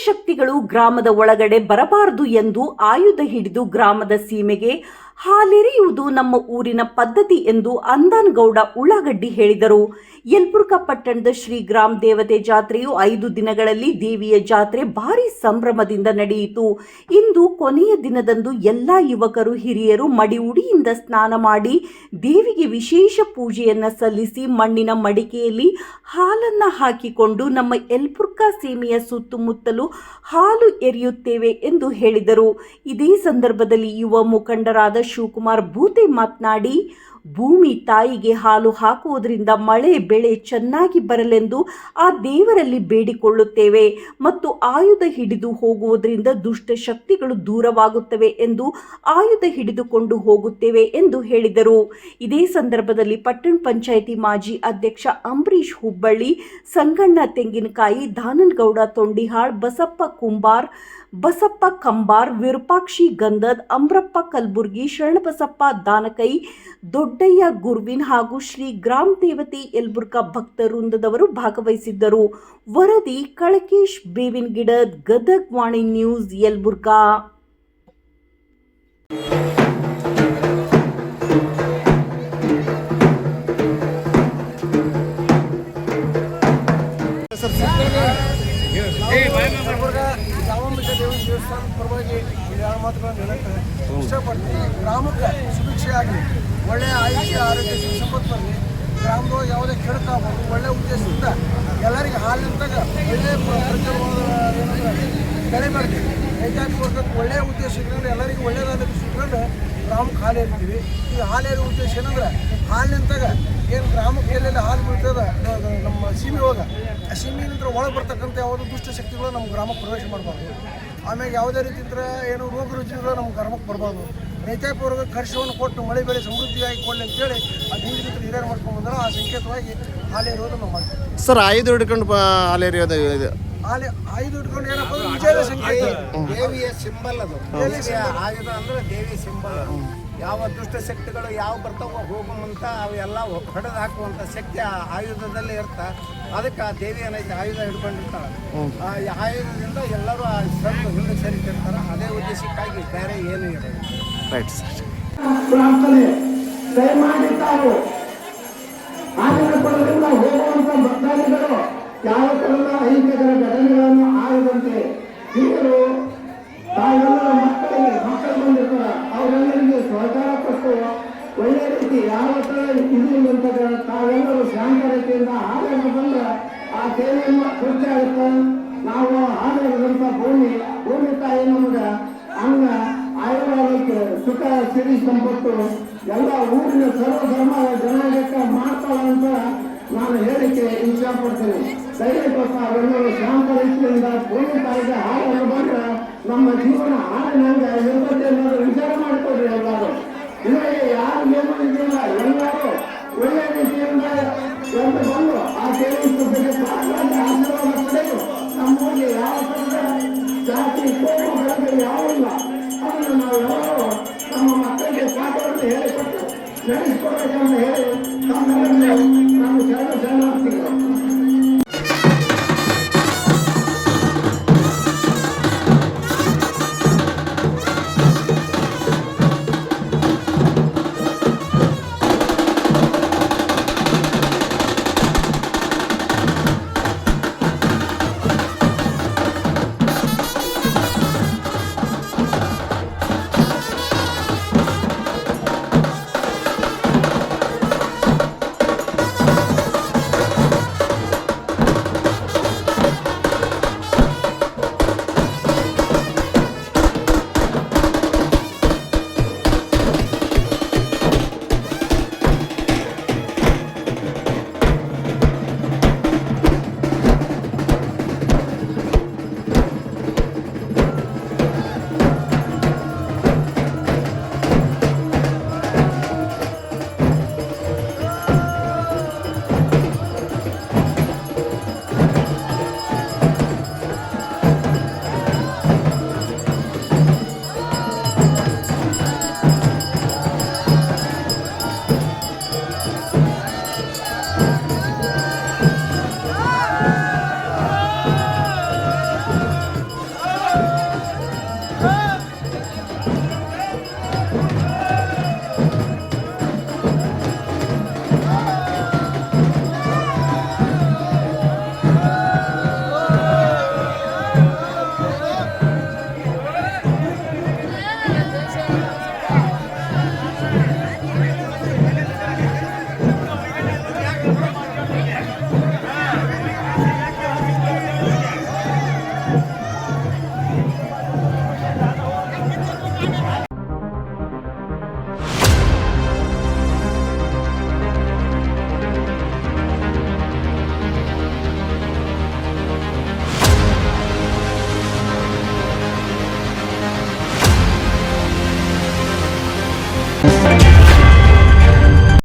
ಶಕ್ತಿಗಳು ಗ್ರಾಮದ ಒಳಗಡೆ ಬರಬಾರದು ಎಂದು ಆಯುಧ ಹಿಡಿದು ಗ್ರಾಮದ ಸೀಮೆಗೆ ಹಾಲೆರೆಯುವುದು ನಮ್ಮ ಊರಿನ ಪದ್ಧತಿ ಎಂದು ಅಂದಾನಗೌಡ ಉಳ್ಳಾಗಡ್ಡಿ ಹೇಳಿದರು. ಯಲಬುರ್ಗಾ ಪಟ್ಟಣದ ಶ್ರೀ ಗ್ರಾಮ ದೇವತೆ ಜಾತ್ರೆಯು 5 ದಿನಗಳಲ್ಲಿ ದೇವಿಯ ಜಾತ್ರೆ ಭಾರಿ ಸಂಭ್ರಮದಿಂದ ನಡೆಯಿತು. ಇಂದು ಕೊನೆಯ ದಿನದಂದು ಎಲ್ಲ ಯುವಕರು ಹಿರಿಯರು ಮಡಿಯುಡಿಯಿಂದ ಸ್ನಾನ ಮಾಡಿ ದೇವಿಗೆ ವಿಶೇಷ ಪೂಜೆಯನ್ನ ಸಲ್ಲಿಸಿ ಮಣ್ಣಿನ ಮಡಿಕೆಯಲ್ಲಿ ಹಾಲನ್ನ ಹಾಕಿಕೊಂಡು ನಮ್ಮ ಯಲಬುರ್ಗಾ ಸೀಮೆಯ ಸುತ್ತಮುತ್ತಲೂ ಹಾಲು ಎರೆಯುತ್ತೇವೆ ಎಂದು ಹೇಳಿದರು. ಇದೇ ಸಂದರ್ಭದಲ್ಲಿ ಯುವ ಮುಖಂಡರಾದ ಶಿವಕುಮಾರ್ ಭೂತೆ ಮಾತನಾಡಿ, ಭೂಮಿ ತಾಯಿಗೆ ಹಾಲು ಹಾಕುವುದರಿಂದ ಮಳೆ ಬೆಳೆ ಚೆನ್ನಾಗಿ ಬರಲೆಂದು ಆ ದೇವರಲ್ಲಿ ಬೇಡಿಕೊಳ್ಳುತ್ತೇವೆ ಮತ್ತು ಆಯುಧ ಹಿಡಿದು ಹೋಗುವುದರಿಂದ ದುಷ್ಟ ಶಕ್ತಿಗಳು ದೂರವಾಗುತ್ತವೆ ಎಂದು ಆಯುಧ ಹಿಡಿದುಕೊಂಡು ಹೋಗುತ್ತೇವೆ ಎಂದು ಹೇಳಿದರು. ಇದೇ ಸಂದರ್ಭದಲ್ಲಿ ಪಟ್ಟಣ ಪಂಚಾಯಿತಿ ಮಾಜಿ ಅಧ್ಯಕ್ಷ ಅಂಬರೀಶ್ ಹುಬ್ಬಳ್ಳಿ, ಸಂಗಣ್ಣ ತೆಂಗಿನಕಾಯಿ, ದಾನನಗೌಡ ತೊಂಡಿಹಾಳ್, ಬಸಪ್ಪ ಕಂಬಾರ್, ವಿರೂಪಾಕ್ಷಿ ಗಂಧದ್, ಅಮ್ರಪ್ಪ ಕಲಬುರ್ಗಿ, ಶರಣಬಸಪ್ಪ ದಾನಕೈ, ದೊಡ್ಡಯ್ಯ ಗುರ್ವಿನ್ ಹಾಗೂ ಶ್ರೀ ಗ್ರಾಮ ದೇವತೆ ಯಲಬುರ್ಗಾ ಭಕ್ತ ವೃಂದದವರು ಭಾಗವಹಿಸಿದ್ದರು. ವರದಿ ಕಳಕೇಶ್ ಬೇವಿನಗಿಡದ್, ಗದಗ್ ವಾಣಿ ನ್ಯೂಸ್, ಯಲಬುರ್ಗಾ. ದೇವಸ್ಥಾನ ಪರವಾಗಿ ಎರಡು ಮಾತುಗಳನ್ನು ಹೇಳಕ್ಕೆ ಇಷ್ಟಪಡ್ತೀನಿ. ಗ್ರಾಮಕ್ಕೆ ಸುಭಿಕ್ಷೆ ಆಗಲಿ, ಒಳ್ಳೆಯ ಆಯುಷ್ಯ ಆರೋಗ್ಯ ಸಂಪತ್ತು ಬರಲಿ, ಗ್ರಾಮದೊಳಗೆ ಯಾವುದೇ ಕೆಡಕಾಗಬಾರ್ದು, ಒಳ್ಳೆಯ ಉದ್ದೇಶದಿಂದ ಎಲ್ಲರಿಗೆ ಹಾಲಿನಂತಾಗ ಒಳ್ಳೆಯ ಬೆಳೆ ಮಾಡ್ತೀವಿ. ರೈತಾಪಿ ವರ್ಗಕ್ಕೆ ಒಳ್ಳೆಯ ಉದ್ದೇಶ ಇಟ್ಕೊಂಡು ಎಲ್ಲರಿಗೂ ಒಳ್ಳೆಯದಾದ ಇಟ್ಕೊಂಡು ಗ್ರಾಮಕ್ಕೆ ಹಾಲು ಏರ್ತೀವಿ. ಈಗ ಹಾಲು ಏರೋ ಉದ್ದೇಶ ಏನಂದ್ರೆ ಹಾಲಿನಂತಾಗ ಏನು ಗ್ರಾಮಕ್ಕೆ ಎಲ್ಲೆಲ್ಲ ಹಾಲು ಬೀಳ್ತದೆ ನಮ್ಮ ಸೀಮೆ ಒಳಗೆ, ಆ ಸೀಮೆಯಿಂದ ಒಳಗೆ ಬರ್ತಕ್ಕಂಥ ಯಾವುದೋ ದುಷ್ಟ ಶಕ್ತಿಗಳು ನಮ್ಮ ಗ್ರಾಮಕ್ಕೆ ಪ್ರವೇಶ ಮಾಡಬಾರ್ದು. ಆಮೇಲೆ ಯಾವುದೇ ರೀತಿ ಏನು ರೋಗ ರುಜಿನಗಳು ನಮ್ಮ ಗ್ರಾಮಕ್ಕೆ ಬರಬಾರ್ದು. ರೈತಾಪಿ ವರ್ಗ ಕರ್ಷವನ್ನು ಕೊಟ್ಟು ಮಳೆ ಬೆಳೆ ಸಮೃದ್ಧಿಯಾಗಿ ಕೊಡಲಿ ಅಂತೇಳಿ ಆ ಹಿಂದಿನ ಹಿರಿಯರು ಮಾಡ್ಕೊಂಡು ಬಂದ್ರೆ ಆ ಸಂಕೇತವಾಗಿ ಹಾಲು ಎರೆಯೋದು ನಾವು ಮಾಡ್ತೀವಿ. ಸರ್, ಆಯುಧ ಹಿಡ್ಕೊಂಡು ಹಾಲು ಎರೆಯೋದು ಆಯುಧ ಹಿಡ್ಕೊಂಡು ಏನಪ್ಪ ಅಂದ್ರೆ ವಿಜಯದ ಸಂಕೇತ, ದೇವಿಯ ಸಿಂಬಲ್ ಅದು. ಆಯುಧ ಅಂದ್ರೆ ದೇವಿ ಸಿಂಬಲ್. ಯಾವ ದುಷ್ಟ ಶಕ್ತಿಗಳು ಯಾವ ಬರ್ತಾವ ಹೋಗುವಂತ ಅವೆಲ್ಲ ಹೊಡೆದು ಹಾಕುವಂಥ ಶಕ್ತಿ ಆ ಆಯುಧದಲ್ಲಿ ಇರ್ತಾ. ಅದಕ್ಕೆ ಆ ದೇವಿ ಏನೈತೆ ಆಯುಧ ಹಿಡ್ಕೊಂಡಿರ್ತಾಳೆ. ಆ ಆಯುಧದಿಂದ ಎಲ್ಲರೂ ಆ ಸತ್ತು ಹಿಂದೆ ಸರಿತಿರ್ತಾರೆ. ಅದೇ ಉದ್ದೇಶಕ್ಕಾಗಿ ಬೇರೆ ಏನು ಇರೋದು. Right sir. ದಯಮಾಡಿ ತಾವು ಹಾಲಿನ ಕೊಡಲಿಂದ ಹೋಗುವಂಥ ಭಕ್ತಾದಿಗಳು ಯಾವ ಥರದ ಅಹಿತಕರ ಘಟನೆಗಳನ್ನು ಆಗದಂತೆ ಹಿರಿಯರು ತಾವೆಲ್ಲರ ಮಕ್ಕಳು ಬಂದಿರ್ತಾರೆ ಅವರೆಲ್ಲರಿಗೆ ಸಹಕಾರ ಕೊಟ್ಟು ಒಳ್ಳೆ ರೀತಿ ಯಾವ ಥರ ಇದು ಅಂತ ತಾವೆಲ್ಲರೂ ಶಾಂತ ರೀತಿಯಿಂದ ಹಾಲನ್ನು ಬಂದು ಆ ಸೇವೆಯನ್ನು ತೃಪ್ತಿ ಆಗುತ್ತೆ. ನಾವು ಹಾಲಿರುವಂಥ ಭೂಮಿ ತಾಯಿ ನಮಗೆ ಅಂಗ ಆಯುರ್ವೇದಕ್ಕೆ ಸುಖ ಸಿರಿ ಸಂಪತ್ತು ಎಲ್ಲ ಊರಿನ ಸರ್ವಧರ್ಮ ಜನಾಂಗಕ್ಕೆ ಮಾಡ್ತಾಳೆ ಅಂತ ನಾನು ಹೇಳಿಕೆ ಇಷ್ಟಪಡ್ತೀನಿ. ದಯವಿಟ್ಟು ತಾವೆಲ್ಲರೂ ಶಾಂತ ರೀತಿಯಿಂದ ಭೂಮಿ ತಾಯಿಗೆ ಹಾಲನ್ನು ಬಂದ್ರೆ ನಮ್ಮ ಜೀವನ ಹಾಲಿನಂಗೆ ಇರ್ತದೆ ಅನ್ನೋದು ವಿಚಾರ ಮಾಡಿಕೊಡ್ರಿ. ಎಲ್ಲರೂ ಇಲ್ಲಿಗೆ ಯಾರು ಏನು ಇದೆಯಲ್ಲ ಎಲ್ಲರೂ ಒಳ್ಳೆ ರೀತಿಯಿಂದ ಬಂದು